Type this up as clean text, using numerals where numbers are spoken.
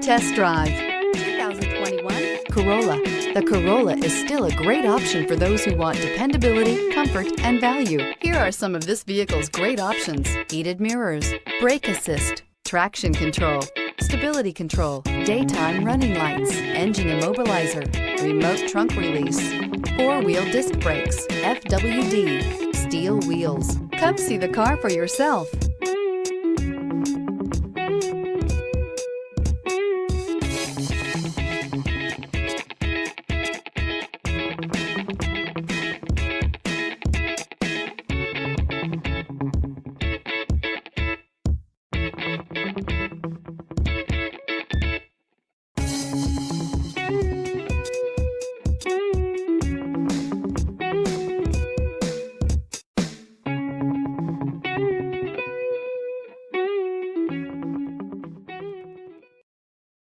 test drive 2021 Corolla. The Corolla is still a great option for those who want dependability, comfort, and value. Here are some of this vehicle's great options: heated mirrors, brake assist, traction control, stability control, daytime running lights, engine immobilizer, remote trunk release, four-wheel disc brakes, FWD, steel wheels. Come see the car for yourself.